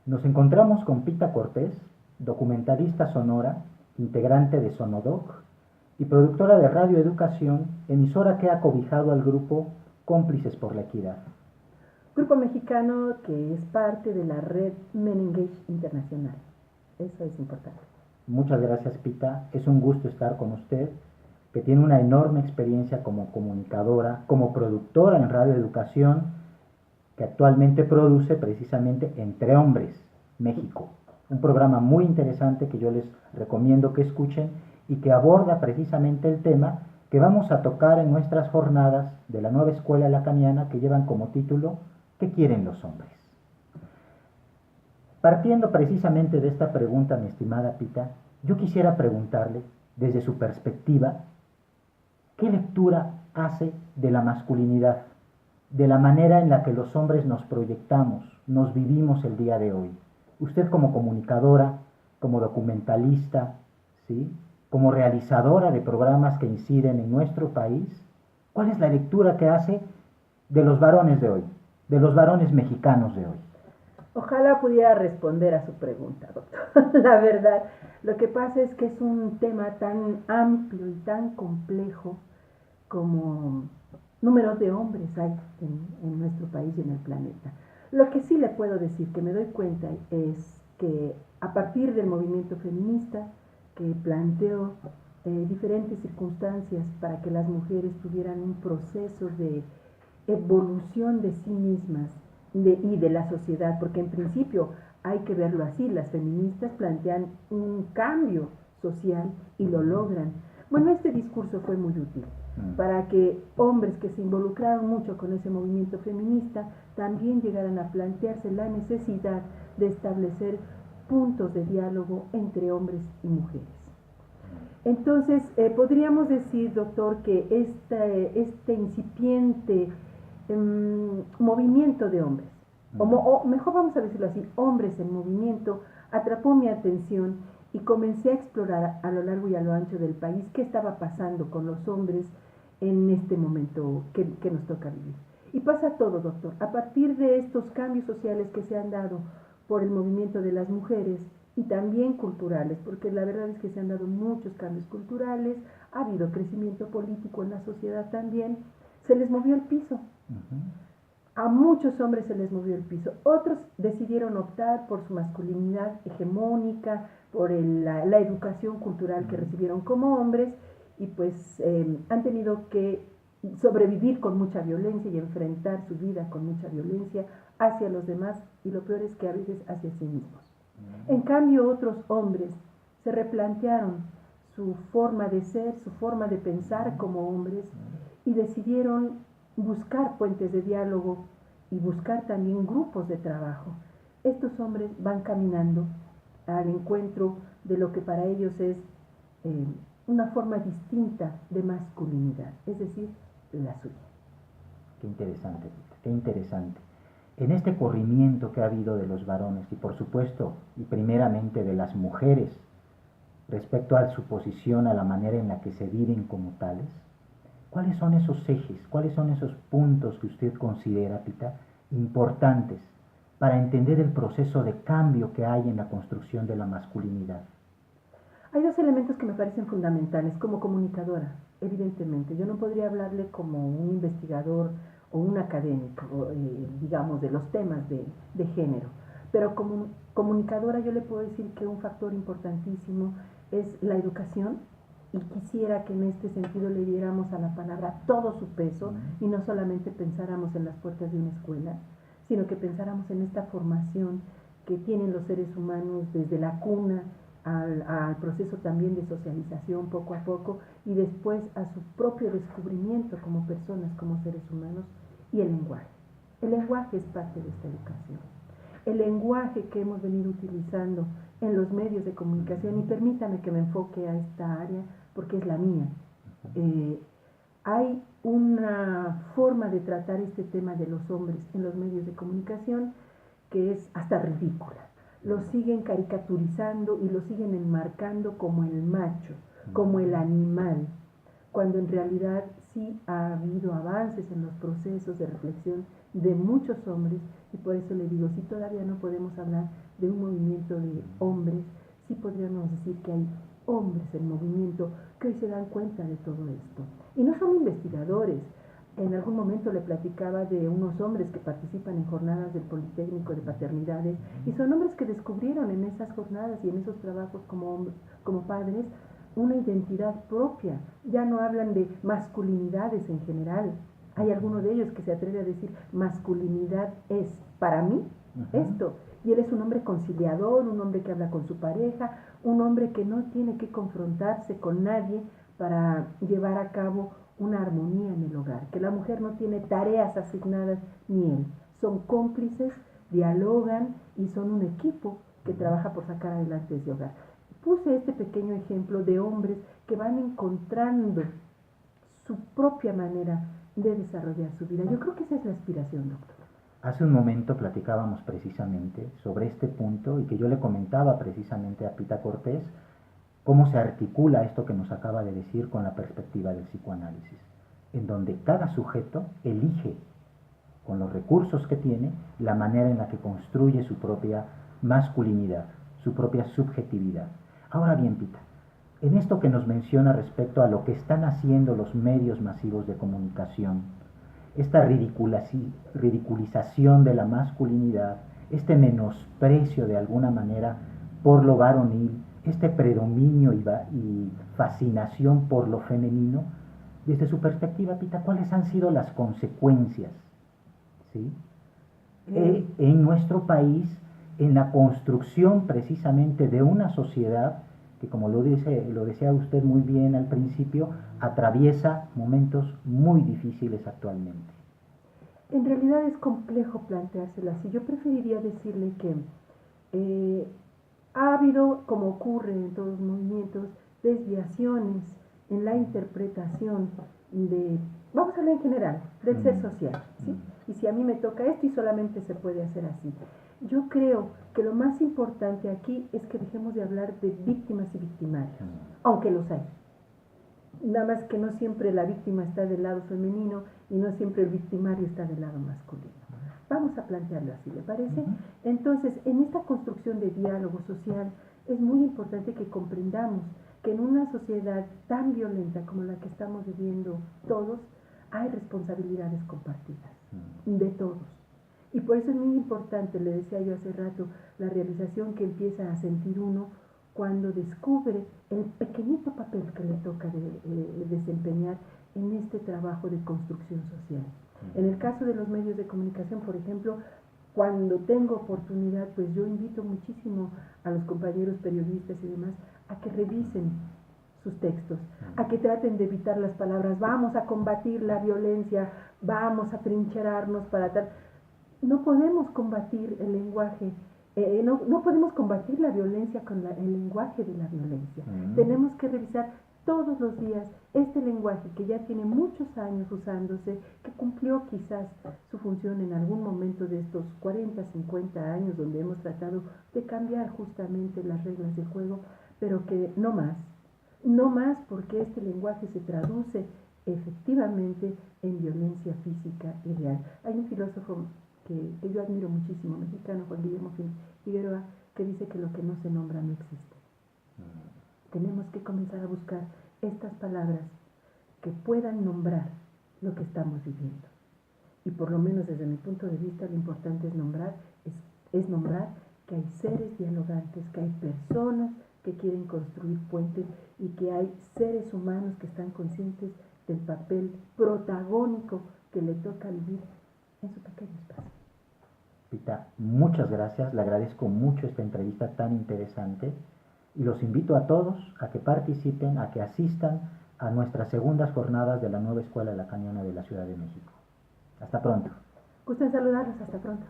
Nos encontramos con Pita Cortés, documentalista sonora, integrante de Sonodoc y productora de Radio Educación, emisora que ha cobijado al grupo Cómplices por la Equidad. Grupo mexicano que es parte de la red Men Engage Internacional. Eso es importante. Muchas gracias, Pita. Es un gusto estar con usted, que tiene una enorme experiencia como comunicadora, como productora en Radio Educación, que actualmente produce precisamente Entre Hombres, México. Un programa muy interesante que yo les recomiendo que escuchen y que aborda precisamente el tema que vamos a tocar en nuestras jornadas de la nueva escuela lacaniana, que llevan como título ¿Qué quieren los hombres? Partiendo precisamente de esta pregunta, mi estimada Pita, yo quisiera preguntarle, desde su perspectiva, ¿qué lectura hace de la masculinidad, de la manera en la que los hombres nos proyectamos, nos vivimos el día de hoy? Usted, como comunicadora, como documentalista, ¿sí?, como realizadora de programas que inciden en nuestro país, ¿cuál es la lectura que hace de los varones de hoy, de los varones mexicanos de hoy? Ojalá pudiera responder a su pregunta, doctor. La verdad, lo que pasa es que es un tema tan amplio y tan complejo como números de hombres hay en nuestro país y en el planeta. Lo que sí le puedo decir, que me doy cuenta, es que a partir del movimiento feminista, que planteó diferentes circunstancias para que las mujeres tuvieran un proceso de evolución de sí mismas y de la sociedad, porque en principio hay que verlo así, las feministas plantean un cambio social y lo logran. Bueno, este discurso fue muy útil para que hombres que se involucraron mucho con ese movimiento feminista también llegaran a plantearse la necesidad de establecer puntos de diálogo entre hombres y mujeres. Entonces, podríamos decir, doctor, que este incipiente movimiento de hombres, o mejor vamos a decirlo así, hombres en movimiento, atrapó mi atención y comencé a explorar a lo largo y a lo ancho del país qué estaba pasando con los hombres en este momento que nos toca vivir. Y pasa todo, doctor. A partir de estos cambios sociales que se han dado por el movimiento de las mujeres y también culturales, porque la verdad es que se han dado muchos cambios culturales, ha habido crecimiento político en la sociedad también, se les movió el piso. A muchos hombres se les movió el piso. Otros decidieron optar por su masculinidad hegemónica, por la educación cultural que recibieron como hombres, y pues han tenido que sobrevivir con mucha violencia y enfrentar su vida con mucha violencia hacia los demás, y lo peor es que a veces hacia sí mismos. En cambio, otros hombres se replantearon su forma de ser, su forma de pensar como hombres, y decidieron buscar puentes de diálogo y buscar también grupos de trabajo. Estos hombres van caminando al encuentro de lo que para ellos es una forma distinta de masculinidad, es decir, la suya. Qué interesante, qué interesante. En este corrimiento que ha habido de los varones y por supuesto y primeramente de las mujeres respecto a su posición, a la manera en la que se viven como tales, ¿cuáles son esos ejes, cuáles son esos puntos que usted considera, Pita, importantes para entender el proceso de cambio que hay en la construcción de la masculinidad? Hay dos elementos que me parecen fundamentales como comunicadora, evidentemente. Yo no podría hablarle como un investigador o un académico, digamos, de los temas de género, pero como comunicadora yo le puedo decir que un factor importantísimo es la educación, y quisiera que en este sentido le diéramos a la palabra todo su peso y no solamente pensáramos en las puertas de una escuela, sino que pensáramos en esta formación que tienen los seres humanos desde la cuna al proceso también de socialización poco a poco, y después a su propio descubrimiento como personas, como seres humanos, y el lenguaje. El lenguaje es parte de esta educación. El lenguaje que hemos venido utilizando en los medios de comunicación, y permítame que me enfoque a esta área porque es la mía. Hay una forma de tratar este tema de los hombres en los medios de comunicación que es hasta ridícula. Lo siguen caricaturizando y lo siguen enmarcando como el macho, como el animal, cuando en realidad sí ha habido avances en los procesos de reflexión de muchos hombres, y por eso le digo, si todavía no podemos hablar de un movimiento de hombres, sí podríamos decir que hay hombres en movimiento que hoy se dan cuenta de todo esto. Y no son investigadores. En algún momento le platicaba de unos hombres que participan en jornadas del Politécnico de Paternidades, y son hombres que descubrieron en esas jornadas y en esos trabajos como padres una identidad propia. Ya no hablan de masculinidades en general. Hay alguno de ellos que se atreve a decir, masculinidad es para mí esto. Y él es un hombre conciliador, un hombre que habla con su pareja, un hombre que no tiene que confrontarse con nadie para llevar a cabo una armonía en el hogar, que la mujer no tiene tareas asignadas ni él. Son cómplices, dialogan y son un equipo que trabaja por sacar adelante ese hogar. Puse este pequeño ejemplo de hombres que van encontrando su propia manera de desarrollar su vida. Yo creo que esa es la aspiración, doctor. Hace un momento platicábamos precisamente sobre este punto y que yo le comentaba precisamente a Pita Cortés cómo se articula esto que nos acaba de decir con la perspectiva del psicoanálisis, en donde cada sujeto elige con los recursos que tiene la manera en la que construye su propia masculinidad, su propia subjetividad. Ahora bien, Pita, en esto que nos menciona respecto a lo que están haciendo los medios masivos de comunicación, esta ridiculización de la masculinidad, este menosprecio de alguna manera por lo varonil, este predominio y fascinación por lo femenino, desde su perspectiva, Pita, ¿cuáles han sido las consecuencias, ¿sí? En nuestro país, en la construcción precisamente de una sociedad que, como lo decía usted muy bien al principio, atraviesa momentos muy difíciles actualmente? En realidad es complejo planteárselo así. Yo preferiría decirle que ha habido, como ocurre en todos los movimientos, desviaciones en la interpretación de, vamos a hablar en general, del ser social, ¿sí? Y si a mí me toca esto y solamente se puede hacer así. Yo creo que lo más importante aquí es que dejemos de hablar de víctimas y victimarios, aunque los hay. Nada más que no siempre la víctima está del lado femenino y no siempre el victimario está del lado masculino. Vamos a plantearlo así, ¿le parece? Entonces, en esta construcción de diálogo social es muy importante que comprendamos que en una sociedad tan violenta como la que estamos viviendo todos, hay responsabilidades compartidas, de todos. Y por eso es muy importante, le decía yo hace rato, la realización que empieza a sentir uno cuando descubre el pequeñito papel que le toca desempeñar en este trabajo de construcción social. En el caso de los medios de comunicación, por ejemplo, cuando tengo oportunidad, pues yo invito muchísimo a los compañeros periodistas y demás a que revisen sus textos, a que traten de evitar las palabras, vamos a combatir la violencia, vamos a trincherarnos para tal. No podemos combatir el lenguaje, no podemos combatir la violencia con el lenguaje de la violencia. Tenemos que revisar todos los días este lenguaje que ya tiene muchos años usándose, que cumplió quizás su función en algún momento de estos 40, 50 años donde hemos tratado de cambiar justamente las reglas del juego, pero que no más porque este lenguaje se traduce efectivamente en violencia física y real. Hay un filósofo que yo admiro muchísimo, mexicano, Juan Guillermo Figueroa, que dice que lo que no se nombra no existe. Tenemos que comenzar a buscar estas palabras que puedan nombrar lo que estamos viviendo. Y por lo menos desde mi punto de vista, lo importante es nombrar que hay seres dialogantes, que hay personas que quieren construir puentes y que hay seres humanos que están conscientes del papel protagónico que le toca vivir en su pequeño espacio. Pita, muchas gracias, le agradezco mucho esta entrevista tan interesante y los invito a todos a que participen, a que asistan a nuestras segundas jornadas de la nueva Escuela Lacaniana de la Ciudad de México. Hasta pronto. Gusto en saludarlos, hasta pronto.